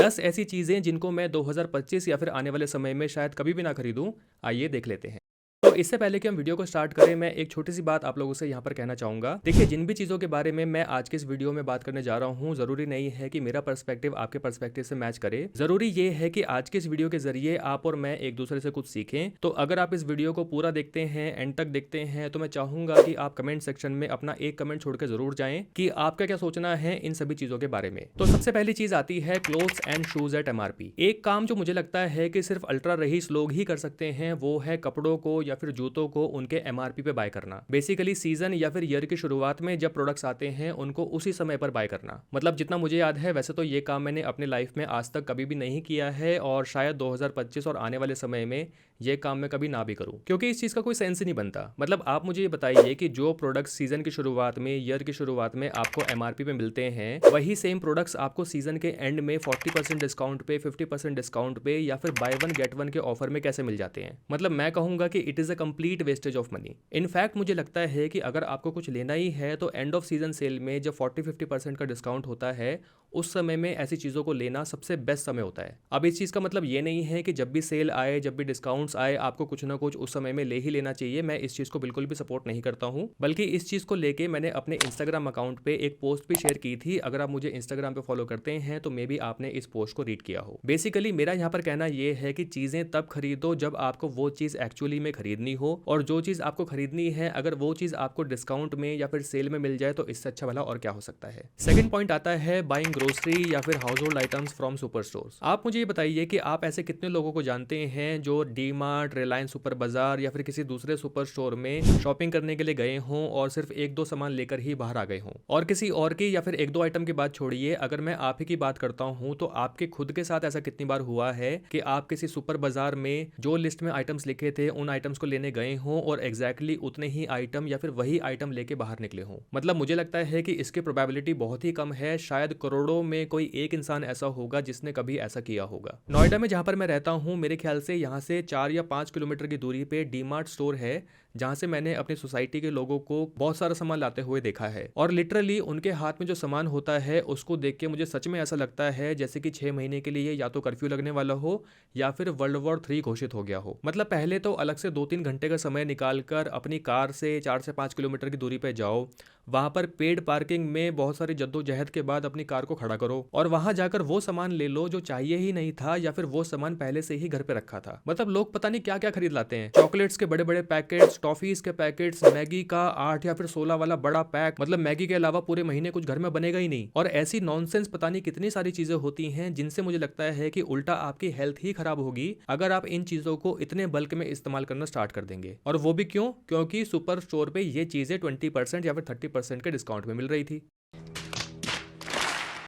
10 ऐसी चीजें जिनको मैं 2025 या फिर आने वाले समय में शायद कभी भी ना खरीदूं। आइए देख लेते हैं। तो इससे पहले कि हम वीडियो को स्टार्ट करें, मैं एक छोटी सी बात आप लोगों से यहाँ पर कहना चाहूँगा। देखिए, जिन भी चीज़ों के बारे में मैं आज के इस वीडियो में बात करने जा रहा हूँ, ज़रूरी नहीं है कि मेरा पर्सपेक्टिव आपके पर्सपेक्टिव से मैच करे। ज़रूरी ये है कि आज के इस वीडियो के जरिए आप और मैं एक दूसरे से कुछ सीखें। तो अगर आप इस वीडियो को पूरा देखते हैं, एंड तक देखते हैं, तो मैं चाहूँगा कि आप कमेंट सेक्शन में अपना एक कमेंट छोड़ के ज़रूर जाएँ कि आपका क्या सोचना है इन सभी चीज़ों के बारे में। तो सबसे पहली चीज़ आती है clothes and shoes at MRP। एक काम जो मुझे लगता है कि सिर्फ अल्ट्रा रईस लोग ही कर सकते हैं, वो है कपड़ों को या फिर जूतों को उनके MRP पे बाय करना। बेसिकली सीजन या फिर ईयर की शुरुआत में जब प्रोडक्ट्स आते हैं उनको उसी समय पर बाय करना। मतलब जितना मुझे याद है, वैसे तो ये काम मैंने अपने लाइफ में आज तक कभी भी नहीं किया है और शायद 2025 और आने वाले समय में ये काम मैं कभी ना भी करूं, क्योंकि इस चीज़ का कोई सेंस ही नहीं बनता। मतलब आप मुझे ये बताइए कि जो प्रोडक्ट्स सीजन की शुरुआत में, ईयर की शुरुआत में आपको MRP पे मिलते हैं, वही सेम प्रोडक्ट्स आपको सीजन के एंड में 40% डिस्काउंट पे, 50% डिस्काउंट पे या फिर बाय वन गेट वन के ऑफर में कैसे मिल जाते हैं। मतलब मैं कहूंगा कि it is a complete wastage of money. In fact मुझे लगता है कि अगर आपको कुछ लेना ही है तो एंड ऑफ सीजन सेल में जब 40-50% का डिस्काउंट होता है, उस समय में ऐसी चीज़ों को लेना सबसे बेस्ट समय होता है। अब इस चीज़ का मतलब ये नहीं है कि जब भी सेल आए, जब भी डिस्काउंट्स आए, आपको कुछ ना कुछ उस समय में ले ही लेना चाहिए। मैं इस चीज़ को बिल्कुल भी सपोर्ट नहीं करता हूँ, बल्कि इस चीज़ को लेके मैंने अपने इंस्टाग्राम अकाउंट पे एक पोस्ट भी शेयर की थी। अगर आप मुझे इंस्टाग्राम पे फॉलो करते हैं तो मे बी आपने इस पोस्ट को रीड किया हो। बेसिकली मेरा यहाँ पर कहना यह है कि चीज़ें तब खरीदो जब आपको वो चीज़ एक्चुअली में खरीदनी हो, और जो चीज़ आपको खरीदनी है अगर वो चीज़ आपको डिस्काउंट में या फिर सेल में मिल जाए तो इससे अच्छा भला और क्या हो सकता है। सेकंड पॉइंट आता है बाइंग ग्रोसरी या फिर house hold items from super stores. आप मुझे ये बताइए कि आप ऐसे कितने लोगों को जानते हैं जो डी मार्ट, रिलायंस सुपर बाजार या फिर किसी दूसरे सुपर स्टोर में शॉपिंग करने के लिए गए हों और सिर्फ एक दो सामान लेकर ही बाहर आ गए हों। और किसी और की या फिर एक दो आइटम की बात छोड़िए, अगर मैं आप ही की बात करता हूं तो आपके खुद के साथ ऐसा कितनी बार हुआ है कि आप किसी सुपर बाजार में जो लिस्ट में आइटम्स लिखे थे उन आइटम्स को लेने गए हों और एग्जैक्टली उतने ही आइटम या फिर वही आइटम लेके बाहर निकले हों। मतलब मुझे लगता है कि इसकी प्रोबेबिलिटी बहुत ही कम है। शायद करोड़ों में कोई एक इंसान ऐसा होगा जिसने कभी ऐसा किया होगा। नोएडा में जहां पर मैं रहता हूं, मेरे ख्याल से यहां से 4 या 5 किलोमीटर की दूरी पे डी मार्ट स्टोर है, जहां से मैंने अपनी सोसाइटी के लोगों को बहुत सारा सामान लाते हुए देखा है। और लिटरली उनके हाथ में जो सामान होता है उसको देख के मुझे सच में ऐसा लगता है जैसे कि 6 महीने के लिए या तो कर्फ्यू लगने वाला हो या फिर वर्ल्ड वॉर 3 घोषित हो गया हो। मतलब पहले तो अलग से 2-3 घंटे का समय निकालकर अपनी कार से 4 से 5 किलोमीटर की दूरी पे जाओ, वहां पर पेड पार्किंग में बहुत सारी जद्दोजहद के बाद अपनी कार को खड़ा करो और वहां जाकर वो सामान ले लो जो चाहिए ही नहीं था या फिर वो सामान पहले से ही घर पे रखा था। मतलब लोग पता नहीं क्या क्या खरीद लाते हैं। चॉकलेट्स के बड़े बड़े पैकेट्स, टॉफीज के पैकेट्स, मैगी का 8 या फिर 16 वाला बड़ा पैक। मतलब मैगी के अलावा पूरे महीने कुछ घर में बनेगा ही नहीं। और ऐसी नॉनसेंस पता नहीं कितनी सारी चीजें होती हैं जिनसे मुझे लगता है कि उल्टा आपकी हेल्थ ही खराब होगी अगर आप इन चीजों को इतने बल्क में इस्तेमाल करना स्टार्ट कर देंगे। और वो भी क्यों? क्योंकि सुपर स्टोर पे ये चीजें 20% या फिर 30% के डिस्काउंट में मिल रही थी।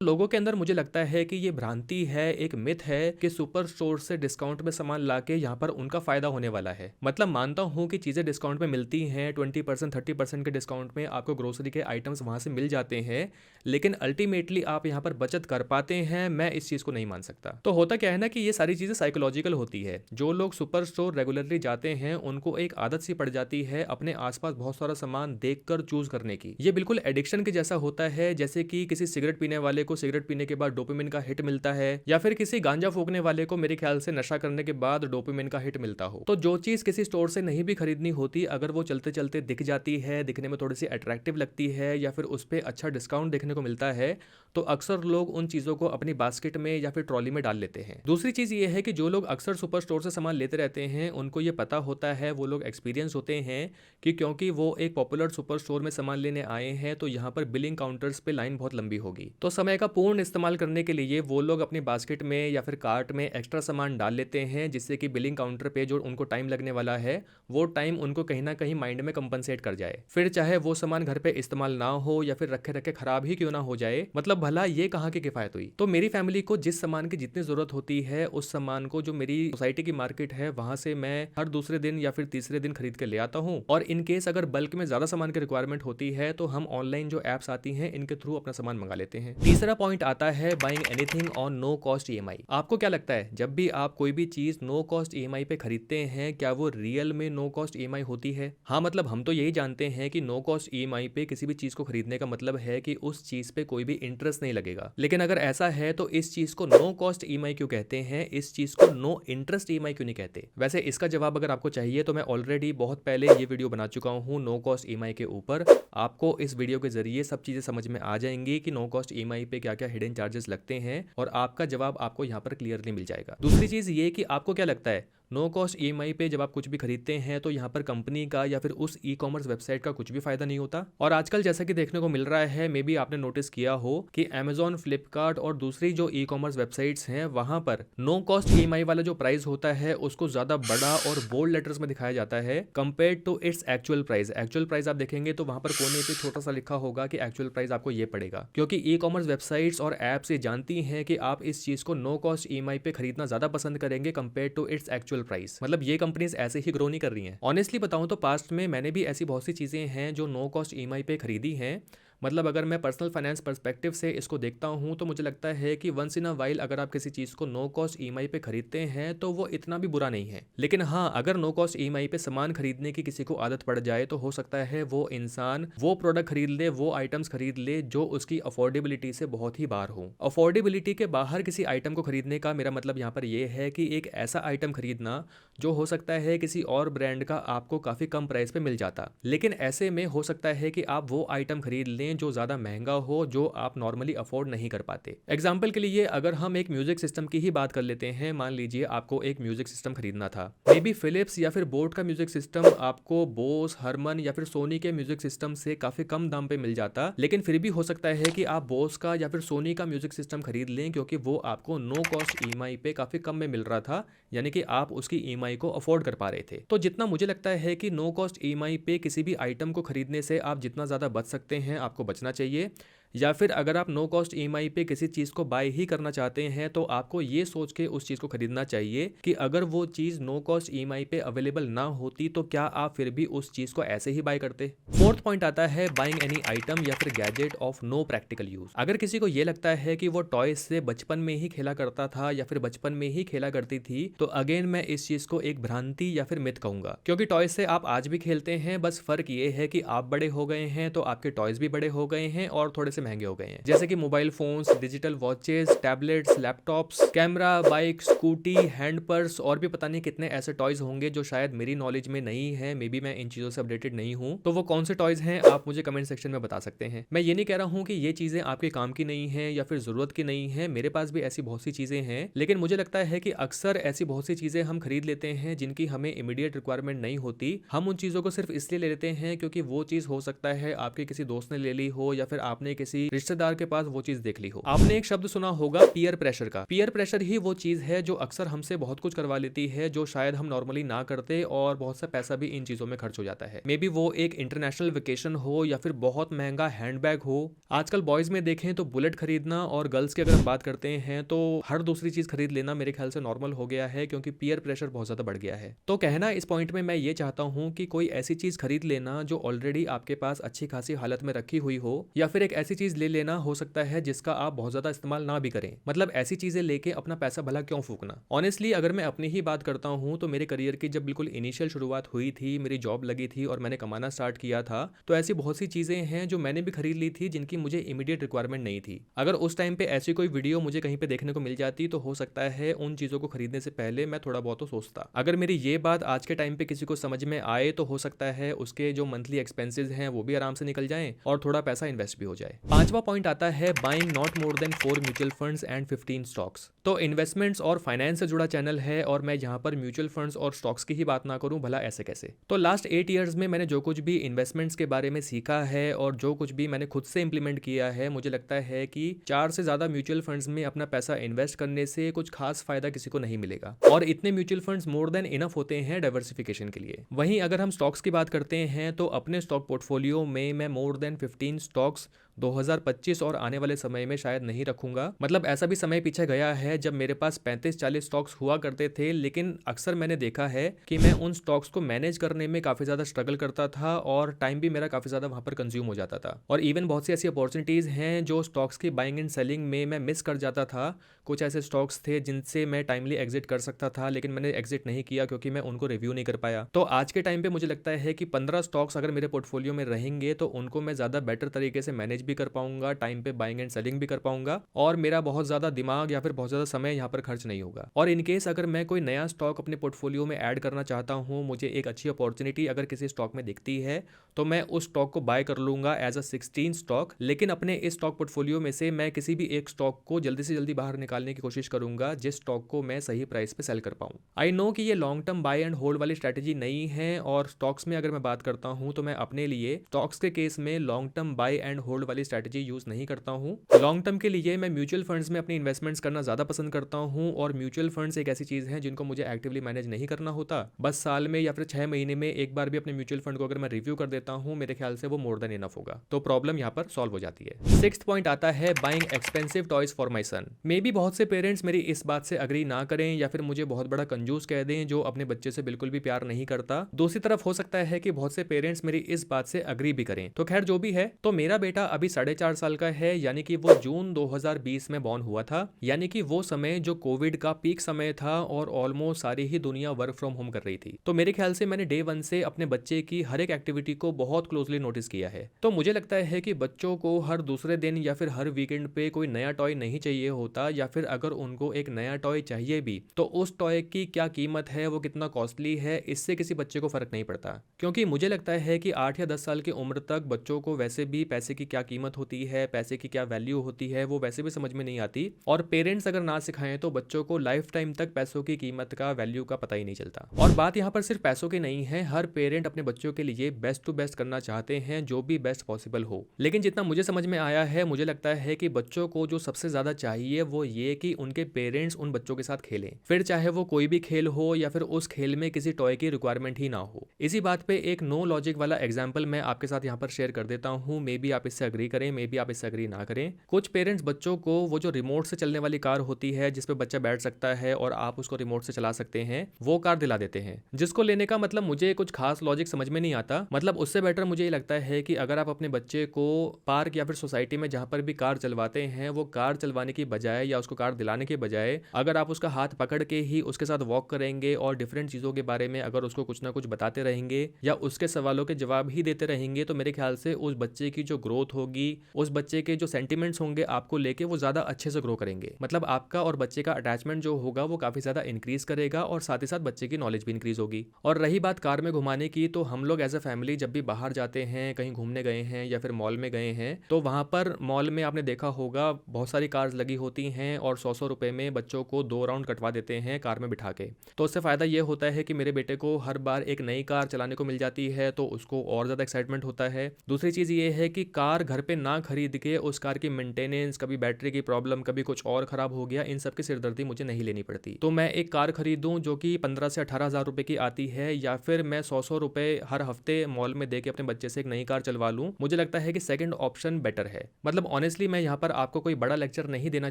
लोगों के अंदर मुझे लगता है कि ये भ्रांति है, एक मिथ है कि सुपर स्टोर से डिस्काउंट में सामान लाके यहाँ पर उनका फायदा होने वाला है। मतलब मानता हूँ कि चीजें डिस्काउंट में मिलती हैं, 20% 30% के डिस्काउंट में आपको ग्रोसरी के आइटम्स वहां से मिल जाते हैं, लेकिन अल्टीमेटली आप यहाँ पर बचत कर पाते हैं, मैं इस चीज को नहीं मान सकता। तो होता क्या है ना कि ये सारी चीजें साइकोलॉजिकल होती है। जो लोग सुपर स्टोर रेगुलरली जाते हैं उनको एक आदत सी पड़ जाती है अपने आसपास बहुत सारा सामान देखकर चूज करने की। ये बिल्कुल एडिक्शन के जैसा होता है, जैसे कि किसी सिगरेट पीने वाले को सिगरेट पीने के बाद डोपामिन का हिट मिलता है, या फिर किसी गांजा फूकने वाले को मेरे ख्याल से नशा करने के बाद डोपामिन का हिट मिलता हो। तो जो चीज किसी स्टोर से नहीं भी खरीदनी होती, अगर वो चलते चलते दिख जाती है, दिखने में थोड़ी सी अट्रैक्टिव लगती है या फिर उस पर अच्छा डिस्काउंट देखने को मिलता है, तो अक्सर लोग उन चीजों को अपनी बास्केट में या फिर ट्रॉली में डाल लेते हैं। दूसरी चीज ये है कि जो लोग अक्सर सुपर स्टोर से सामान लेते रहते हैं उनको ये पता होता है, वो लोग एक्सपीरियंस होते हैं कि क्योंकि वो एक पॉपुलर सुपर स्टोर में सामान लेने आए हैं तो यहाँ पर बिलिंग काउंटर्स पे लाइन बहुत लंबी होगी। तो समय का पूर्ण इस्तेमाल करने के लिए वो लोग अपनी बास्केट में या फिर कार्ट में एक्स्ट्रा सामान डाल लेते हैं, जिससे कि बिलिंग काउंटर पे जो उनको टाइम लगने वाला है वो टाइम उनको कहीं ना कहीं माइंड में कंपनसेट कर जाए। फिर चाहे वो सामान घर पे इस्तेमाल ना हो या फिर रखे रखे खराब ही क्यों ना हो जाए, मतलब भला ये कहाँ की किफायत हुई। तो मेरी फैमिली को जिस सामान की जितनी जरूरत होती है उस सामान को जो मेरी सोसाइटी की मार्केट है वहां से मैं हर दूसरे दिन या फिर तीसरे दिन खरीद के ले आता हूँ। और इन केस अगर बल्क में ज्यादा सामान की रिक्वायरमेंट होती है तो हम ऑनलाइन जो एप्स आती हैं इनके थ्रू अपना सामान मंगा लेते हैं। तीसरा पॉइंट आता है buying anything on no cost EMI. आपको क्या लगता है जब भी आप कोई भी चीज नो कॉस्ट ईएमआई पे खरीदते हैं, क्या वो रियल में नो कॉस्ट ईएमआई होती है? हाँ, मतलब हम तो यही जानते हैं कि नो कॉस्ट ईएमआई पे किसी भी चीज को खरीदने का मतलब है कि उस चीज पे कोई भी इंटरेस्ट नहीं लगेगा। लेकिन अगर ऐसा है तो इस चीज को नो कॉस्ट ईएमआई क्यों कहते हैं, इस चीज को नो इंटरेस्ट ईएमआई क्यों नहीं कहते? वैसे इसका जवाब अगर आपको चाहिए तो मैं ऑलरेडी बहुत पहले ये वीडियो बना चुका हूँ नो कॉस्ट ईएमआई के ऊपर। आपको इस वीडियो के जरिए सब चीजें समझ में आ जाएंगी कि नो कॉस्ट ईएमआई पे क्या क्या हिडन चार्जेस लगते हैं, और आपका जवाब आपको यहाँ पर क्लियरली मिल जाएगा। दूसरी चीज ये कि आपको क्या लगता है नो कॉस्ट ईएमआई पे जब आप कुछ भी खरीदते हैं तो यहाँ पर कंपनी का या फिर उस ई कॉमर्स वेबसाइट का कुछ भी फायदा नहीं होता? और आजकल जैसा कि देखने को मिल रहा है, मे बी आपने नोटिस किया हो कि अमेजॉन, फ्लिपकार्ट और दूसरी जो ई कॉमर्स वेबसाइट्स हैं वहां पर नो कॉस्ट ईएमआई वाला जो प्राइस होता है उसको ज्यादा बड़ा और बोल्ड लेटर्स में दिखाया जाता है compare to its actual price. Actual price आप देखेंगे तो वहां पर कोने पे छोटा सा लिखा होगा कि एक्चुअल प्राइस आपको ये पड़ेगा, क्योंकि ई कॉमर्स वेबसाइट्स और एप्स ये जानती हैं कि आप इस चीज को नो कॉस्ट ईएमआई पे खरीदना ज्यादा पसंद करेंगे compare to its actual price. मतलब ये कंपनीज ऐसे ही ग्रो नहीं कर रही हैं। ऑनेस्टली बताऊं तो पास्ट में मैंने भी ऐसी बहुत सी चीजें हैं जो नो कॉस्ट ईएमआई पे खरीदी हैं। मतलब अगर मैं पर्सनल फाइनेंस पर्सपेक्टिव से इसको देखता हूं तो मुझे लगता है कि वंस इन अ वाइल अगर आप किसी चीज को नो कॉस्ट ईएमआई पे खरीदते हैं तो वो इतना भी बुरा नहीं है। लेकिन हाँ, अगर नो कॉस्ट ईएमआई पे सामान खरीदने की किसी को आदत पड़ जाए तो हो सकता है वो इंसान वो प्रोडक्ट खरीद ले, वो आइटम्स खरीद ले जो उसकी अफोर्डेबिलिटी से बहुत ही बाहर हो। अफोर्डेबिलिटी के बाहर किसी आइटम को खरीदने का मेरा मतलब यहाँ पर यह है कि एक ऐसा आइटम खरीदना जो हो सकता है किसी और ब्रांड का आपको काफी कम प्राइस पे मिल जाता, लेकिन ऐसे में हो सकता है कि आप वो आइटम खरीद लें जो ज्यादा महंगा हो, जो आप नॉर्मली अफोर्ड नहीं कर पाते। एग्जाम्पल के लिए अगर हम एक म्यूजिक सिस्टम की ही बात कर लेते हैं, मान लीजिए आपको एक म्यूजिक सिस्टम खरीदना था, मे बी फिलिप्स या फिर बोट का म्यूजिक सिस्टम आपको बोस, हरमन या फिर सोनी के म्यूजिक सिस्टम से काफी कम दाम पे मिल जाता, लेकिन फिर भी हो सकता है कि आप बोस का या फिर सोनी का म्यूजिक सिस्टम खरीद लें क्योंकि वो आपको नो कॉस्ट ईएमआई पे काफी कम में मिल रहा था, यानी कि आप उसकी ईएमआई को अफोर्ड कर पा रहे थे। तो जितना मुझे लगता है कि नो कॉस्ट ईएमआई पे किसी भी आइटम को खरीदने से आप जितना ज्यादा बच सकते हैं आपको बचना चाहिए। या फिर अगर आप नो कॉस्ट ईएमआई पे किसी चीज को बाय ही करना चाहते हैं तो आपको ये सोच के उस चीज को खरीदना चाहिए कि अगर वो चीज नो कॉस्ट ईएमआई पे अवेलेबल ना होती तो क्या आप फिर भी उस चीज को ऐसे ही बाय करते। फोर्थ पॉइंट आता है बाइंग एनी आइटम या फिर gadget of no practical use. अगर किसी को ये लगता है कि वो टॉयज से बचपन में ही खेला करता था या फिर बचपन में ही खेला करती थी, तो अगेन मैं इस चीज को एक भ्रांति या फिर मिथ कहूंगा, क्योंकि टॉयज से आप आज भी खेलते हैं, बस फर्क ये है कि आप बड़े हो गए हैं तो आपके टॉयज भी बड़े हो गए हैं और थोड़े से महंगे हो गए हैं, जैसे कि mobile phones, digital watches, tablets, laptops, camera, bike, scooty, hand purse और भी पता नहीं कितने ऐसे टॉयज होंगे जो शायद मेरी नॉलेज में नहीं है, मे बी मैं इन चीजों से अपडेटेड नहीं हूं। तो वो कौन से टॉयज हैं आप मुझे कमेंट सेक्शन में बता सकते हैं। मैं ये नहीं कह रहा हूं कि ये चीजें आपके काम की नहीं है या फिर जरूरत की नहीं है, मेरे पास भी ऐसी बहुत सी चीजें हैं, लेकिन मुझे लगता है कि अक्सर ऐसी बहुत सी चीजें हम खरीद लेते हैं जिनकी हमें इमीडिएट रिक्वायरमेंट नहीं होती। हम उन चीजों को सिर्फ इसलिए ले लेते हैं क्योंकि वो चीज हो सकता है आपके किसी दोस्त ने ले ली हो या फिर आपने किसी रिश्तेदार के पास वो चीज देख ली हो। आपने एक शब्द सुना होगा पीयर प्रेशर का। पीयर प्रेशर ही वो चीज है जो अक्सर हमसे बहुत कुछ करवा लेती है जो शायद हम नॉर्मली ना करते, और बहुत सा पैसा भी इन चीजों में खर्च हो जाता है। मे बी वो एक इंटरनेशनल वेकेशन हो या फिर बहुत महंगा हैंडबैग हो। आजकल बॉयज में देखें तो बुलेट खरीदना, और गर्ल्स की अगर हम बात करते हैं तो हर दूसरी चीज खरीद लेना मेरे ख्याल से नॉर्मल हो गया है, क्योंकि पीयर प्रेशर बहुत ज्यादा बढ़ गया है। तो कहना इस पॉइंट में मैं ये चाहता हूं कि कोई ऐसी चीज खरीद लेना जो ऑलरेडी आपके पास अच्छी खासी हालत में रखी हुई हो, या फिर एक ऐसी चीज ले लेना हो सकता है जिसका आप बहुत ज्यादा इस्तेमाल ना भी करें। मतलब ऐसी चीजें लेके अपना पैसा भला क्यों फूकना। ऑनेस्टली अगर मैं अपनी ही बात करता हूं तो मेरे करियर की जब बिल्कुल इनिशियल शुरुआत हुई थी, मेरी जॉब लगी थी और मैंने कमाना स्टार्ट किया था, तो ऐसी बहुत सी चीजें हैं जो मैंने भी खरीद ली थी जिनकी मुझे इमीडिएट रिक्वायरमेंट नहीं थी। अगर उस टाइम पे ऐसी कोई वीडियो मुझे कहीं पे देखने को मिल जाती तो हो सकता है उन चीजों को खरीदने से पहले मैं थोड़ा बहुत तो सोचता। अगर मेरी ये बात आज के टाइम पे किसी को समझ में आए तो हो सकता है उसके जो मंथली एक्सपेंसेस हैं वो भी आराम से निकल जाएं और थोड़ा पैसा इन्वेस्ट भी हो जाए। पांचवा पॉइंट आता है buying not more than 4 mutual funds and 15 stocks. तो इन्वेस्टमेंट्स और फाइनेंस से जुड़ा चैनल है और मैं यहाँ पर म्यूचुअल फंड्स और स्टॉक्स की ही बात ना करूँ, भला ऐसे कैसे। तो लास्ट 8 ईयर्स में मैंने जो कुछ भी इन्वेस्टमेंट्स के बारे में सीखा है और जो कुछ भी मैंने खुद से इंप्लीमेंट किया है, मुझे लगता है कि 4 से ज्यादा म्यूचुअल फंड्स में अपना पैसा इन्वेस्ट करने से कुछ खास फायदा किसी को नहीं मिलेगा, और इतने mutual funds more than enough होते हैं डाइवर्सिफिकेशन के लिए। वहीं अगर हम स्टॉक्स की बात करते हैं तो अपने स्टॉक पोर्टफोलियो में मैं मोर देन 15 स्टॉक्स 2025 और आने वाले समय में शायद नहीं रखूंगा। मतलब ऐसा भी समय पीछे गया है जब मेरे पास 35-40 स्टॉक्स हुआ करते थे, लेकिन अक्सर मैंने देखा है कि मैं उन स्टॉक्स को मैनेज करने में काफी ज्यादा स्ट्रगल करता था और टाइम भी मेरा काफी ज्यादा वहां पर कंज्यूम हो जाता था। और इवन बहुत सी ऐसी अपॉर्चुनिटीज हैं जो स्टॉक्स की बाइंग एंड सेलिंग में मैं मिस कर जाता था। कुछ ऐसे स्टॉक्स थे जिनसे मैं टाइमली एग्जिट कर सकता था, लेकिन मैंने एग्जिट नहीं किया क्योंकि मैं उनको रिव्यू नहीं कर पाया। तो आज के टाइम पे मुझे लगता है कि 15 स्टॉक्स अगर मेरे पोर्टफोलियो में रहेंगे तो उनको मैं ज्यादा बेटर तरीके से मैनेज भी कर पाऊंगा, टाइम पे बाइंग एंड सेलिंग भी कर पाऊंगा और मेरा बहुत ज्यादा दिमाग या फिर बहुत ज्यादा समय यहाँ पर खर्च नहीं होगा। और इनकेस अगर मैं कोई नया स्टॉक अपने पोर्टफोलियो में ऐड करना चाहता हूँ, मुझे एक अच्छी अपॉर्चुनिटी अगर किसी स्टॉक में दिखती है तो मैं उस स्टॉक को बाय कर लूंगा एज अ 16 स्टॉक। लेकिन अपने इस स्टॉक पोर्टफोलियो में से मैं किसी भी एक स्टॉक को जल्दी से जल्दी बाहर निकालने की कोशिश करूंगा जिस स्टॉक को मैं सही प्राइस पे सेल कर पाऊं। आई नो कि ये long term by and hold वाली स्ट्रैटेजी नहीं है, और स्टॉक्स में अगर मैं बात करता हूं तो मैं अपने लिए स्टॉक्स के केस में long term by and hold वाली स्ट्रैटेजी यूज नहीं करता हूं। लॉन्ग टर्म के लिए मैं म्यूचुअल फंड्स में अपनी इन्वेस्टमेंट्स करना ज्यादा पसंद करता हूं, और म्यूचुअल फंड्स एक ऐसी चीज है जिनको मुझे एक्टिवली मैनेज नहीं करना होता। बस साल में या फिर 6 महीने में एक बार भी अपने म्यूचुअल फंड को अगर मैं रिव्यू कर देता हूं, मेरे ख्याल से वो मोर देन इनफ होगा, तो प्रॉब्लम यहाँ पर सॉल्व हो जाती है। 6th पॉइंट आता है buying expensive toys for my son. Maybe बहुत से पेरेंट्स मेरी इस बात से अग्री ना करें या फिर मुझे बहुत बड़ा कंजूस कह दें जो अपने बच्चे से बिल्कुल भी प्यार नहीं करता। दूसरी तरफ हो सकता है कि बहुत से पेरेंट्स मेरी इस बात से अग्री भी करें। तो खैर जो भी है, तो मेरा बेटा अभी 4.5 साल का है, यानी कि वो जून 2020 में बॉर्न हुआ था, यानी कि वो समय जो कोविड का पीक समय था और ऑलमोस्ट सारी ही दुनिया वर्क फ्रॉम होम कर रही थी। तो मेरे ख्याल से मैंने डे 1 से अपने बच्चे की हर एक एक्टिविटी को बहुत क्लोजली नोटिस किया है। तो मुझे लगता है कि बच्चों को हर दूसरे दिन या फिर हर वीकेंड पे कोई नया टॉय नहीं चाहिए होता, या फिर अगर उनको एक नया टॉय चाहिए भी तो उस टॉय की क्या कीमत है, वो कितना कॉस्टली है, इससे किसी बच्चे को फर्क नहीं पड़ता। क्योंकि मुझे लगता है कि 8 या 10 साल की उम्र तक बच्चों को वैसे भी पैसे की क्या कीमत होती है, पैसे की क्या वैल्यू होती है, वो वैसे भी समझ में नहीं आती। और पेरेंट्स अगर ना सिखाएं तो बच्चों को लाइफ टाइम तक पैसों की कीमत का, वैल्यू का पता ही नहीं चलता। और बात यहाँ पर सिर्फ पैसों की नहीं है, हर पेरेंट अपने बच्चों के लिए बेस्ट टू बेस्ट करना चाहते हैं, जो भी बेस्ट पॉसिबल हो। लेकिन जितना मुझे समझ में आया है, मुझे लगता है कि बच्चों को जो सबसे ज्यादा चाहिए वो ये कि उनके पेरेंट्स उन बच्चों के साथ खेलें, फिर चाहे वो कोई भी खेल हो या फिर उस खेल में किसी टॉय की रिक्वायरमेंट ही ना हो। इसी बात पे एक नो लॉजिक वाला एग्जांपल मैं आपके साथ यहाँ पर शेयर कर देता हूँ। मे बी आप इससे अग्री करें, मे बी आप इससे अग्री ना करें। कुछ पेरेंट्स बच्चों को वो जो रिमोट से चलने वाली कार होती है जिसपे बच्चा बैठ सकता है और आप उसको रिमोट से चला सकते हैं, वो कार दिला देते हैं, जिसको लेने का मतलब मुझे कुछ खास लॉजिक समझ में नहीं आता। मतलब उससे बेटर मुझे ये लगता है कि अगर आप अपने बच्चे को पार्क या फिर सोसाइटी में जहां पर भी कार चलवाते हैं, वो कार चलवाने की बजाय या उसको कार दिलाने के बजाय अगर आप उसका हाथ पकड़ के ही उसके साथ वॉक करेंगे और डिफरेंट चीज़ों के बारे में अगर उसको कुछ ना कुछ बताते रहेंगे या उसके सवालों के जवाब ही देते रहेंगे, तो मेरे ख्याल से उस बच्चे की जो ग्रोथ होगी, उस बच्चे के जो सेंटिमेंट्स होंगे आपको लेके, वो ज़्यादा अच्छे से ग्रो करेंगे। मतलब आपका और बच्चे का अटैचमेंट जो होगा वो काफ़ी ज़्यादा इंक्रीज करेगा और साथ ही साथ बच्चे की नॉलेज भी इंक्रीज होगी। और रही बात कार में घुमाने की, तो हम लोग एज अ फैमिली जब भी बाहर जाते हैं, कहीं घूमने गए हैं या फिर मॉल में गए हैं, तो वहाँ पर मॉल में आपने देखा होगा बहुत सारी कार्स लगी होती हैं और 100-100 रुपए में बच्चों को 2 राउंड कटवा देते हैं कार में बिठा के। तो उससे फ़ायदा ये होता है कि मेरे बेटे को हर बार एक नई कार चलाने को मिल जाती है, तो उसको और ज़्यादा एक्साइटमेंट होता है। दूसरी चीज़ ये है कि कार घर पे ना खरीद के उस कार की मेंटेनेंस, कभी बैटरी की प्रॉब्लम, कभी कुछ और ख़राब हो गया, इन सब की सिरदर्दी मुझे नहीं लेनी पड़ती। तो मैं एक कार खरीदूँ जो कि 15 से 18 हज़ार रुपये की आती है, या फिर मैं 100-100 रुपये हर हफ्ते मॉल में दे के अपने बच्चे से एक नई कार चलवा लूँ, मुझे लगता है कि सेकंड ऑप्शन बेटर है। मतलब ऑनेस्टली मैं यहाँ पर आपको कोई बड़ा लेक्चर नहीं देना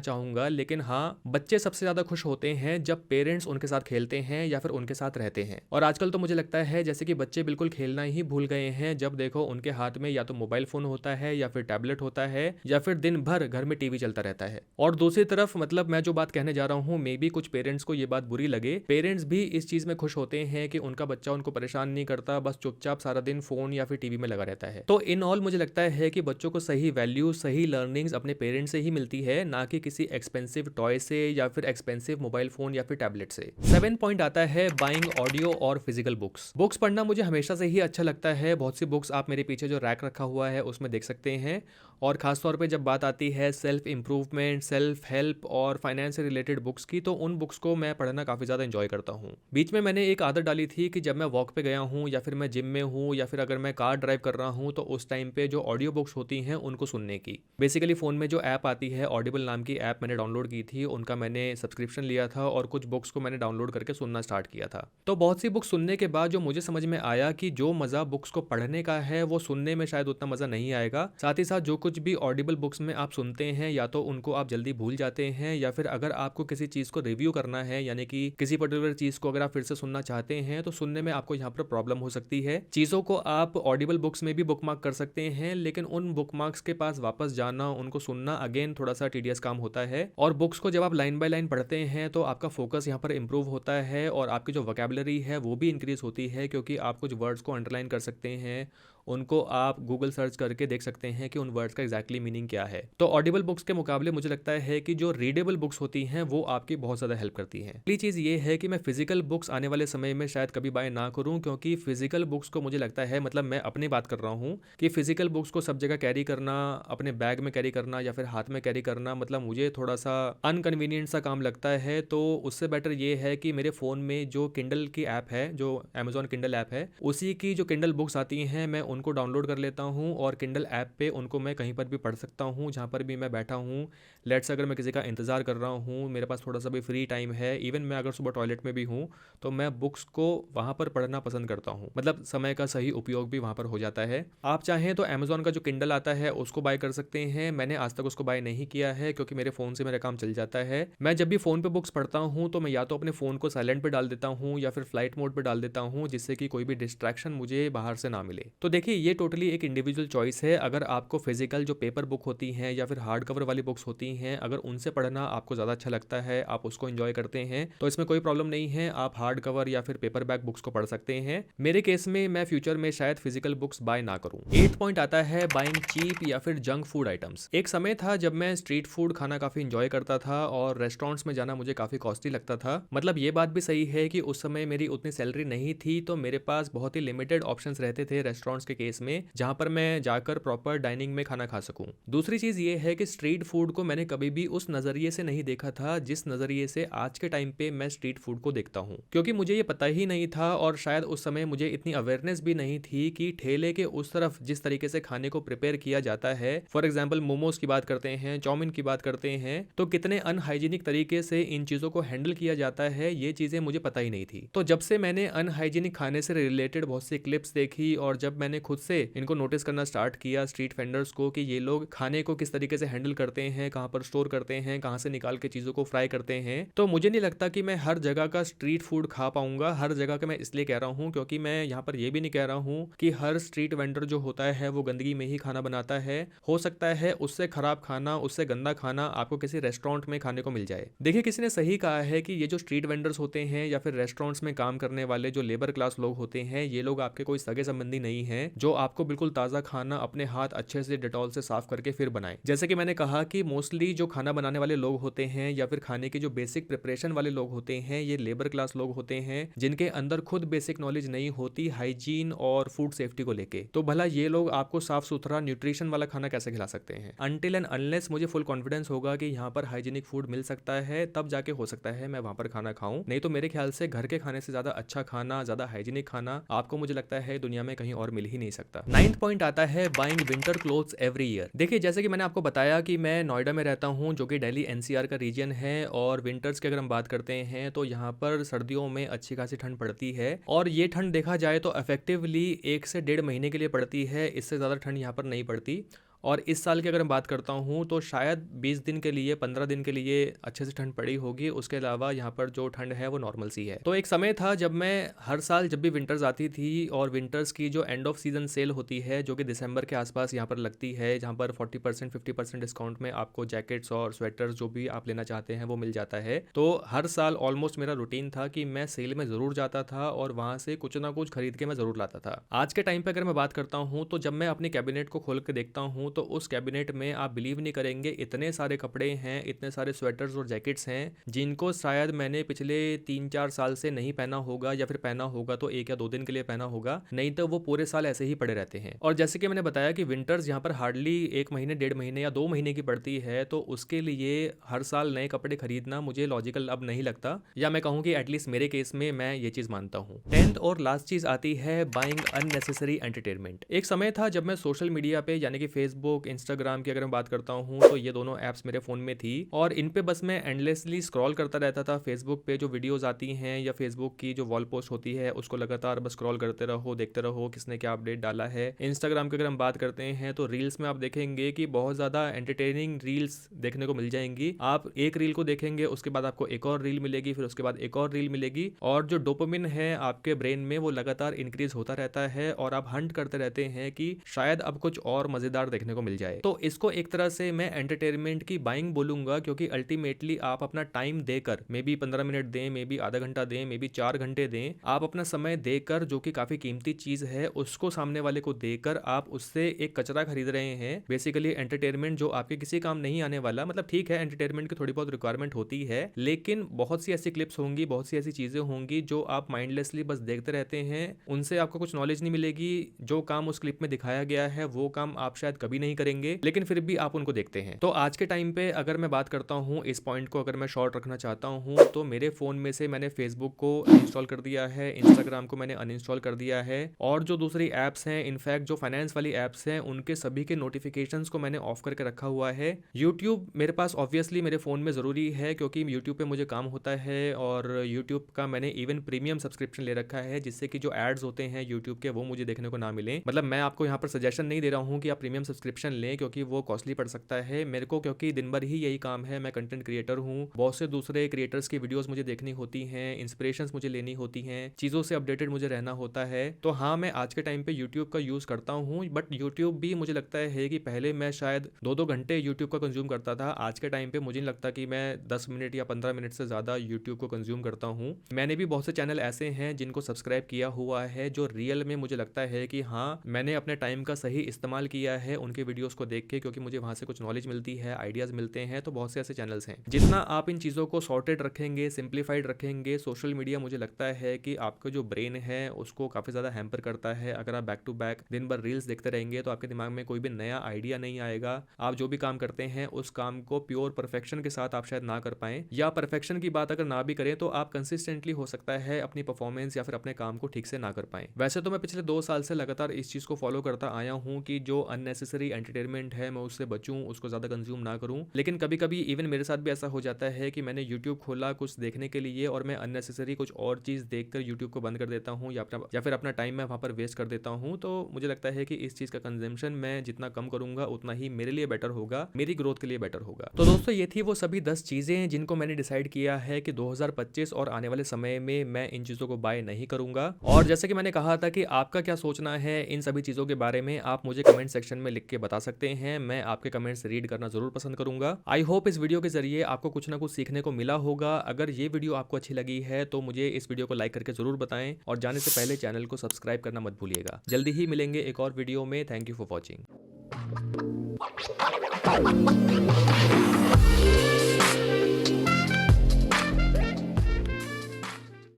चाहूँगा, लेकिन हाँ, बच्चे सबसे ज़्यादा खुश होते हैं जब पेरेंट्स उनके साथ खेलते हैं या फिर उनके साथ रहते हैं। और आजकल तो मुझे लगता है जैसे कि बच्चे बिल्कुल खेलना ही भूल गए हैं। जब देखो उनके हाथ में या तो मोबाइल फ़ोन होता है या फिर टैबलेट होता है या फिर दिन भर घर में टीवी चलता रहता है। और दूसरी तरफ मतलब मैं जो बात कहने जा रहा हूँ, मे बी कुछ पेरेंट्स को ये बात बुरी लगे, पेरेंट्स भी इस चीज़ में खुश होते हैं कि उनका बच्चा उनको परेशान नहीं करता, बस चुपचाप सारा दिन फ़ोन या फिर टीवी में लगा रहता है। तो इन ऑल मुझे लगता है कि बच्चों को सही वैल्यू, सही लर्निंग्स अपने पेरेंट्स से ही मिलती है, ना कि किसी एक्सपेंसिव टॉय से या फिर एक्सपेंसिव मोबाइल फोन या फिर टैबलेट से। 7 पॉइंट आता है बाइंग ऑडियो और फिजिकल बुक्स। बुक्स पढ़ना मुझे हमेशा से ही अच्छा लगता है। बहुत सी बुक्स आप मेरे पीछे जो रैक रखा हुआ है उसमें देख सकते हैं। और खासतौर पे जब बात आती है सेल्फ इंप्रूवमेंट, सेल्फ हेल्प और फाइनेंस से रिलेटेड बुक्स की, तो उन बुक्स को मैं पढ़ना काफ़ी ज़्यादा इंजॉय करता हूँ। बीच में मैंने एक आदत डाली थी कि जब मैं वॉक पे गया हूँ या फिर मैं जिम में हूँ या फिर अगर मैं कार ड्राइव कर रहा हूँ, तो उस टाइम पे जो ऑडियो बुक्स होती हैं उनको सुनने की। बेसिकली फ़ोन में जो ऐप आती है, ऑडिबल नाम की ऐप मैंने डाउनलोड की थी, उनका मैंने सब्सक्रिप्शन लिया था और कुछ बुक्स को मैंने डाउनलोड करके सुनना स्टार्ट किया था। तो बहुत सी बुक्स सुनने के बाद जो मुझे समझ में आया कि जो मज़ा बुक्स को पढ़ने का है वो सुनने में शायद उतना मज़ा नहीं आएगा। साथ साथ ही साथ जो कुछ भी ऑडिबल बुक्स में आप सुनते हैं या तो उनको आप जल्दी भूल जाते हैं, या फिर अगर आपको किसी चीज़ को रिव्यू करना है यानी कि किसी पर्टिकुलर चीज़ को अगर आप फिर से सुनना चाहते हैं तो सुनने में आपको यहाँ पर प्रॉब्लम हो सकती है। चीज़ों को आप ऑडिबल बुक्स में भी बुकमार्क कर सकते हैं, लेकिन उन बुकमार्क्स के पास वापस जाना, उनको सुनना अगेन थोड़ा सा टीडियस काम होता है। और बुक्स को जब आप लाइन बाय लाइन पढ़ते हैं तो आपका फोकस यहाँ पर इंप्रूव होता है और आपकी जो वोकैबुलरी है वो भी इंक्रीज होती है, क्योंकि आप कुछ वर्ड्स को अंडरलाइन कर सकते हैं, उनको आप गूगल सर्च करके देख सकते हैं कि उन वर्ड्स का एग्जैक्टली मीनिंग क्या है। तो ऑडिबल बुक्स के मुकाबले मुझे लगता है कि जो रीडेबल बुक्स होती हैं वो आपकी बहुत ज़्यादा हेल्प करती हैं। पहली चीज़ ये है कि मैं फिजिकल बुक्स आने वाले समय में शायद कभी बाय ना करूं, क्योंकि फिजिकल बुक्स को मुझे लगता है, मतलब मैं अपनी बात कर रहा हूं कि फिजिकल बुक्स को सब जगह कैरी करना, अपने बैग में कैरी करना या फिर हाथ में कैरी करना, मतलब मुझे थोड़ा सा अनकन्वीनियंट सा काम लगता है। तो उससे बेटर ये है कि मेरे फ़ोन में जो किंडल की ऐप है, जो अमेजॉन किंडल ऐप है, उसी की जो किंडल बुक्स आती हैं मैं उनको डाउनलोड कर लेता हूँ और किंडल ऐप पे उनको मैं कहीं पर भी पढ़ सकता हूँ, जहाँ पर भी मैं बैठा हूँ। लेट्स अगर मैं किसी का इंतज़ार कर रहा हूँ, मेरे पास थोड़ा सा भी फ्री टाइम है, इवन मैं अगर सुबह टॉयलेट में भी हूँ तो मैं बुक्स को वहाँ पर पढ़ना पसंद करता हूँ। मतलब समय का सही उपयोग भी वहाँ पर हो जाता है। आप चाहें तो अमेजॉन का जो किंडल आता है उसको बाय कर सकते हैं। मैंने आज तक उसको बाय नहीं किया है क्योंकि मेरे फ़ोन से मेरा काम चल जाता है। मैं जब भी फ़ोन पे बुक्स पढ़ता हूँ तो मैं या तो अपने फ़ोन को साइलेंट पे डाल देता हूँ या फिर फ्लाइट मोड पे डाल देता हूँ, जिससे कि कोई भी डिस्ट्रैक्शन मुझे बाहर से ना मिले। तो देखिए, ये टोटली एक इंडिविजुअल चॉइस है। अगर आपको फिजिकल जो पेपर बुक होती हैं या फिर हार्ड कवर वाली बुक्स होती हैं, अगर उनसे पढ़ना आपको ज़्यादा अच्छा लगता है, आप उसको एंजॉय करते हैं, तो इसमें कोई प्रॉब्लम नहीं है, आप हार्ड कवर या फिर पेपर बैक बुक्स को पढ़ सकते हैं। मेरे केस में मैं फ्यूचर में शायद फिजिकल बुक्स बाय ना करूं। 8th पॉइंट आता है बाइंग चीप या फिर जंक फूड आइटम्स। एक समय था जब मैं स्ट्रीट फूड खाना काफ़ी इंजॉय करता था और रेस्टोरेंट्स में जाना मुझे काफ़ी कॉस्टली लगता था। मतलब ये बात भी सही है कि उस समय मेरी उतनी सैलरी नहीं थी, तो मेरे पास बहुत ही लिमिटेड ऑप्शंस रहते थे रेस्टोरेंट्स के केस में, जहां पर मैं जाकर प्रॉपर डाइनिंग में खाना खा सकूं। दूसरी चीज़ ये है कि स्ट्रीट फूड को मैंने कभी भी उस नज़रिए से नहीं देखा था जिस नज़रिए से आज के टाइम पे मैं स्ट्रीट फूड को देखता हूं, क्योंकि मुझे ये पता ही नहीं था और शायद उस समय मुझे इतनी अवेयरनेस भी नहीं थी कि ठेले के उस तरफ जिस तरीके से खाने को प्रिपेयर किया जाता है, फॉर एग्जाम्पल मोमोज की बात करते हैं, चाउमीन की बात करते हैं, तो कितने अनहाइजीनिक तरीके से इन चीज़ों को हैंडल किया जाता है, ये चीज़ें मुझे पता ही नहीं थी। तो जब से मैंने अनहाइजीनिक खाने से रिलेटेड बहुत सी क्लिप्स देखी और जब मैंने खुद से इनको नोटिस करना स्टार्ट किया स्ट्रीट वेंडर्स को कि ये लोग खाने को किस तरीके से हैंडल करते हैं, कहाँ पर स्टोर करते हैं, कहाँ से निकाल के चीज़ों को फ्राई करते हैं, तो मुझे नहीं लगता कि मैं हर जगह का स्ट्रीट फूड खा पाऊंगा। हर जगह का मैं इसलिए कह रहा हूँ क्योंकि मैं यहाँ पर यह भी नहीं कह रहा हूँ कि हर स्ट्रीट वेंडर जो होता है वो गंदगी में ही खाना बनाता है। हो सकता है उससे खराब खाना, उससे गंदा खाना आपको किसी रेस्टोरेंट में खाने को मिल जाए। देखिए, किसी ने सही कहा है कि ये जो स्ट्रीट वेंडर्स होते हैं या फिर रेस्टोरेंट्स में काम करने वाले जो लेबर क्लास लोग होते हैं, ये लोग आपके कोई सगे संबंधी नहीं है जो आपको बिल्कुल ताज़ा खाना अपने हाथ अच्छे से डेटॉल से साफ करके फिर बनाए। जैसे कि मैंने कहा कि मोस्टली जो खाना बनाने वाले लोग होते हैं या फिर खाने की जो बेसिक प्रिपरेशन वाले लोग होते हैं, ये लेबर क्लास लोग होते हैं जिनके अंदर खुद बेसिक नॉलेज नहीं होती हाइजीन और फूड सेफ्टी को लेके। तो भला ये लोग आपको साफ सुथरा न्यूट्रिशन वाला खाना कैसे खिला सकते हैं? अनटिल एंड अनलेस मुझे फुल कॉन्फिडेंस होगा कि यहाँ पर हाइजीनिक फूड मिल सकता है, तब जाके हो सकता है मैं वहां पर खाना खाऊं। नहीं तो मेरे ख्याल से घर के खाने से ज्यादा अच्छा खाना, ज्यादा हाइजीनिक खाना आपको मुझे लगता है दुनिया में कहीं और मिल ही नहीं सकता। 9th पॉइंट आता है buying winter clothes every year. देखिए, जैसे कि मैंने आपको बताया कि मैं नोएडा में रहता हूँ, जो कि दिल्ली एनसीआर का रीजन है, और विंटर्स की अगर हम बात करते हैं तो यहाँ पर सर्दियों में अच्छी खासी ठंड पड़ती है, और ये ठंड देखा जाए तो इफेक्टिवली 1 से 1.5 महीने के लिए पड़ती है। इससे ज़्यादा ठंड यहाँ पर नहीं पड़ती। और इस साल की अगर मैं बात करता हूँ तो शायद 20 दिन के लिए, 15 दिन के लिए अच्छे से ठंड पड़ी होगी। उसके अलावा यहाँ पर जो ठंड है वो नॉर्मल सी है। तो एक समय था जब मैं हर साल जब भी विंटर्स आती थी और विंटर्स की जो एंड ऑफ सीजन सेल होती है जो कि दिसंबर के आसपास यहाँ पर लगती है, जहाँ पर 40% 50% डिस्काउंट में आपको जैकेट्स और स्वेटर्स जो भी आप लेना चाहते हैं वो मिल जाता है। तो हर साल ऑलमोस्ट मेरा रूटीन था कि मैं सेल में ज़रूर जाता था और वहाँ से कुछ ना कुछ खरीद के मैं ज़रूर लाता था। आज के टाइम पर अगर मैं बात करता हूँ तो जब मैं अपने कैबिनेट को खोल के देखता हूँ तो उस कैबिनेट में आप बिलीव नहीं करेंगे, इतने सारे कपड़े हैं, इतने सारे स्वेटर्स और जैकेट्स हैं जिनको शायद मैंने पिछले 3-4 साल से नहीं पहना होगा, या फिर पहना होगा तो 1 या 2 दिन के लिए पहना होगा, नहीं तो वो पूरे साल ऐसे ही पड़े रहते हैं। और जैसे कि मैंने बताया कि विंटर्स यहाँ पर हार्डली 1 महीने, 1.5 महीने या 2 महीने की पड़ती है, तो उसके लिए हर साल नए कपड़े खरीदना मुझे लॉजिकल अब नहीं लगता, या मैं कहूँ कि एटलीस्ट मेरे केस में मैं ये चीज़ मानता हूँ। 10th और लास्ट चीज़ आती है बाइंग अननेसेसरी एंटरटेनमेंट। एक समय था जब मैं सोशल मीडिया पे यानी कि फेसबुक फेसबुक, इंस्टाग्राम की अगर मैं बात करता हूँ तो ये दोनों ऐप्स मेरे फ़ोन में थी और इन पे बस मैं एंडलेसली स्क्रॉल करता रहता था। फेसबुक पे जो वीडियोज़ आती हैं या फेसबुक की जो वॉल पोस्ट होती है उसको लगातार बस स्क्रॉल करते रहो, देखते रहो किसने क्या अपडेट डाला है। इंस्टाग्राम की अगर हम बात करते हैं तो रील्स में आप देखेंगे कि बहुत ज़्यादा एंटरटेनिंग रील्स देखने को मिल जाएंगी। आप एक रील को देखेंगे, उसके बाद आपको एक और रील मिलेगी, फिर उसके बाद एक और रील मिलेगी और जो डोपामिन है आपके ब्रेन में वो लगातार इंक्रीज होता रहता है और आप हंट करते रहते हैं कि शायद अब कुछ और मजेदार देखने को मिल जाए। तो इसको एक तरह से मैं एंटरटेनमेंट की बाइंग बोलूंगा, क्योंकि अल्टीमेटली आप अपना टाइम देकर, मे बी 15 मिनट दें, मे बी आधा घंटा दें, मे बी 4 घंटे दें, आप अपना समय देकर, जो कि काफी कीमती चीज है, उसको सामने वाले को देकर आप उससे एक कचरा खरीद रहे हैं। बेसिकली एंटरटेनमेंट जो आपके किसी काम नहीं आने वाला। मतलब ठीक है, एंटरटेनमेंट की थोड़ी बहुत रिक्वायरमेंट होती है, लेकिन बहुत सी ऐसी क्लिप्स होंगी, बहुत सी ऐसी चीजें होंगी जो आप माइंडलेसली बस देखते रहते हैं, उनसे आपको कुछ नॉलेज नहीं मिलेगी। जो काम उस क्लिप में दिखाया गया है वो काम आप शायद कभी नहीं करेंगे, लेकिन फिर भी आप उनको देखते हैं। तो आज के टाइम पे अगर मैं बात करता हूँ, इस पॉइंट को अगर मैं शॉर्ट रखना चाहता हूँ, तो मेरे फोन में से मैंने फेसबुक को इंस्टॉल कर दिया है, इंस्टाग्राम को मैंने अनइंस्टॉल कर दिया है और जो दूसरी एप्स हैं, इनफैक्ट जो फाइनेंस वाली एप्स हैं, उनके सभी के नोटिफिकेशंस को मैंने ऑफ करके रखा हुआ है। यूट्यूब मेरे पास ऑब्वियसली मेरे फोन में जरूरी है, क्योंकि यूट्यूब पे मुझे काम होता है और यूट्यूब का मैंने इवन प्रीमियम सब्सक्रिप्शन ले रखा है, जिससे कि जो एड्स होते हैं यूट्यूब के वो मुझे देखने को ना मिले। मतलब मैं आपको यहाँ पर सजेशन नहीं दे रहा हूँ कि आप प्रीमियम सब्सक्रिप्शन लें, क्योंकि वो कॉस्टली पड़ सकता है मेरे को, क्योंकि दिन भर ही यही काम है। मैं कंटेंट क्रिएटर हूँ, बहुत से दूसरे क्रिएटर्स की वीडियोस मुझे देखनी होती हैं, इंस्पिरेशंस मुझे लेनी होती हैं, चीज़ों से अपडेटेड मुझे रहना होता है। तो हाँ, मैं आज के टाइम पे यूट्यूब का यूज़ करता हूँ, बट यूट्यूब भी मुझे लगता है कि पहले मैं शायद 2-2 घंटे यूट्यूब का कंज्यूम करता था। आज के टाइम पे मुझे नहीं लगता कि मैं 10 मिनट या 15 मिनट से ज़्यादा यूट्यूब को कंज्यूम करता हूँ। मैंने भी बहुत से चैनल ऐसे हैं जिनको सब्सक्राइब किया हुआ है, जो रियल में मुझे लगता है कि हाँ, मैंने अपने टाइम का सही इस्तेमाल किया है उनके वीडियोस को देख के, क्योंकि मुझे वहाँ से कुछ नॉलेज मिलती है, आइडियाज़ मिलते हैं। तो बहुत से ऐसे चैनल्स हैं। जितना आप इन चीज़ों को सॉर्टेड रखेंगे, सिंप्लीफाइड रखेंगे, सोशल मीडिया मुझे लगता है कि आपका जो ब्रेन है उसको काफ़ी ज़्यादा हैम्पर करता है। अगर आप बैक टू बैक दिन भर रील्स देखते रहेंगे तो आपके दिमाग में कोई भी नया आइडिया नहीं आएगा। आप जो भी काम करते हैं उस काम को प्योर परफेक्शन के साथ आप शायद ना कर पाएं, या परफेक्शन की बात अगर ना भी करें तो आप कंसिस्टेंटली हो सकता है अपनी परफॉर्मेंस या फिर अपने काम को ठीक से ना कर पाएं। वैसे तो मैं पिछले 2 साल से लगातार इस चीज़ को फॉलो करता आया हूँ कि जो अननेसेसरी एंटरटेनमेंट है मैं उससे बचूं, उसको ज़्यादा कंज्यूम ना करूं। लेकिन कभी कभी इवन मेरे साथ भी ऐसा हो जाता है कि मैंने यूट्यूब खोला कुछ देखने के लिए और मैं अननेसेसरी कुछ और चीज़ देखकर यूट्यूब को बंद कर देता हूँ, या फिर अपना टाइम मैं वहाँ पर वेस्ट कर देता हूँ। तो मुझे लगता है कि इस चीज़ का कंजम्पशन मैं जितना कम करूंगा उतना ही मेरे लिए बेटर होगा, मेरी ग्रोथ के लिए बेटर होगा। तो दोस्तों, ये थी वो सभी 10 चीज़ें जिनको मैंने डिसाइड किया है कि 2025 और आने वाले समय में मैं इन चीज़ों को बाय नहीं करूंगा। और जैसे कि मैंने कहा था कि आपका क्या सोचना है इन सभी चीज़ों के बारे में, आप मुझे कमेंट सेक्शन में लिख के बता सकते हैं। मैं आपके कमेंट्स रीड करना जरूर पसंद करूंगा। आई होप इस वीडियो के जरिए आपको कुछ ना कुछ सीखने को मिला होगा। अगर ये वीडियो आपको अच्छी लगी है तो मुझे इस वीडियो को लाइक करके जरूर बताएं और जाने से पहले चैनल को सब्सक्राइब करना मत भूलिएगा। जल्दी ही मिलेंगे एक और वीडियो में। Thank you for watching.